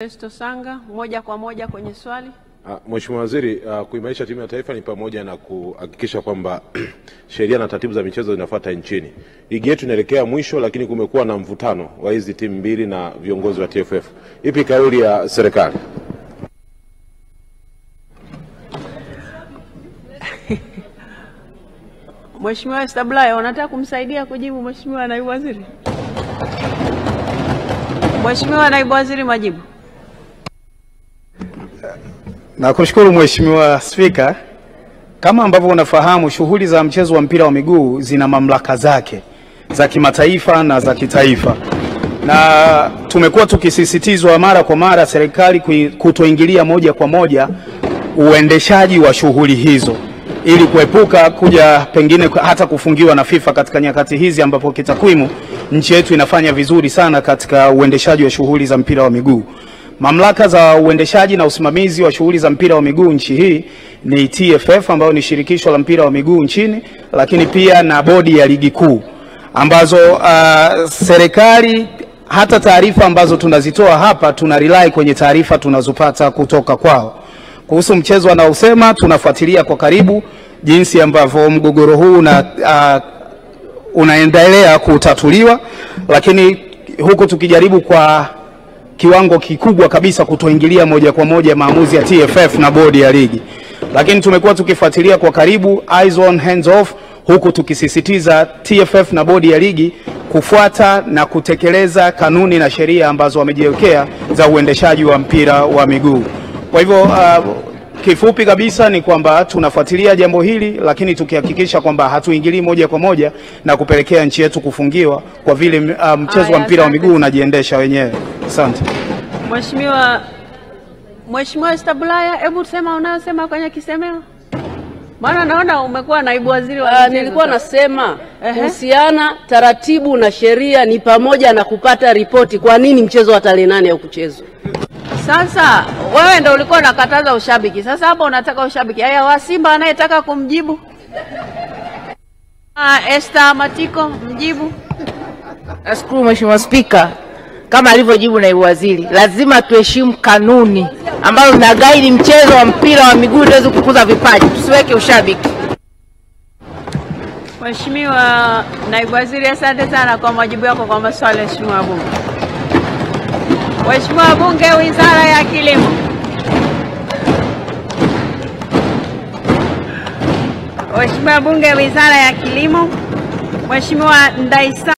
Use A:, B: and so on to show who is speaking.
A: Festo Sanga, moja kwa moja kwenye swali.
B: Mheshimiwa Waziri, kuimarisha timu ya taifa ni pamoja na kuhakikisha kwamba sheria na taratibu za michezo zinafuata nchini. Ligi yetu inaelekea mwisho, lakini kumekuwa na mvutano wa hizi timu mbili na viongozi wa TFF. Ipi kauli ya serikali?
A: Mheshimiwa Stablaya, unataka kumsaidia kujibu Mheshimiwa Naibu Waziri? Mheshimiwa Naibu Waziri, majibu.
C: Nakushukuru Mheshimiwa Spika. Kama ambavyo unafahamu, shughuli za mchezo wa mpira wa miguu zina mamlaka zake za kimataifa na za kitaifa, na tumekuwa tukisisitizwa mara kwa mara serikali kutoingilia moja kwa moja uendeshaji wa shughuli hizo ili kuepuka kuja pengine hata kufungiwa na FIFA katika nyakati hizi ambapo kitakwimu nchi yetu inafanya vizuri sana katika uendeshaji wa shughuli za mpira wa miguu. Mamlaka za uendeshaji na usimamizi wa shughuli za mpira wa miguu nchi hii ni TFF ambayo ni shirikisho la mpira wa miguu nchini, lakini pia na bodi ya ligi kuu ambazo serikali, hata taarifa ambazo tunazitoa hapa tuna rely kwenye taarifa tunazopata kutoka kwao. Kuhusu mchezo anaosema, tunafuatilia kwa karibu jinsi ambavyo mgogoro huu unaendelea kutatuliwa, lakini huku tukijaribu kwa kiwango kikubwa kabisa kutoingilia moja kwa moja maamuzi ya TFF na bodi ya ligi. Lakini tumekuwa tukifuatilia kwa karibu, eyes on hands off, huku tukisisitiza TFF na bodi ya ligi kufuata na kutekeleza kanuni na sheria ambazo wamejiwekea za uendeshaji wa mpira wa miguu. Kwa hivyo kifupi kabisa ni kwamba tunafuatilia jambo hili, lakini tukihakikisha kwamba hatuingilii moja kwa moja na kupelekea nchi yetu kufungiwa kwa vile mchezo wa mpira wa miguu unajiendesha wenyewe. Asante.
A: Mheshimiwa Stablaya, hebu sema unayosema kwenye kisemeo. Maana naona umekuwa naibu waziri wa michezo.
D: Nilikuwa nasema kuhusiana taratibu na sheria ni pamoja na kupata ripoti kwa nini mchezo wa tarehe 8 haukuchezwa.
A: Sasa wewe ndio ulikuwa unakataza ushabiki. Sasa hapo unataka ushabiki. Haya, wa Simba anayetaka kumjibu. Esther Matiko, mjibu.
E: Nashukuru Mheshimiwa Spika. Kama alivyojibu naibu waziri, lazima tuheshimu kanuni ambazo zina guide mchezo wa mpira wa miguu tuweze kukuza vipaji, tusiweke ushabiki.
A: Mheshimiwa Naibu Waziri, asante sana kwa majibu yako kwa maswali ya Mheshimiwa Bunge. Mheshimiwa Bunge, Wizara ya Kilimo. Mheshimiwa Bunge, Wizara ya Kilimo. Mheshimiwa Ndaisa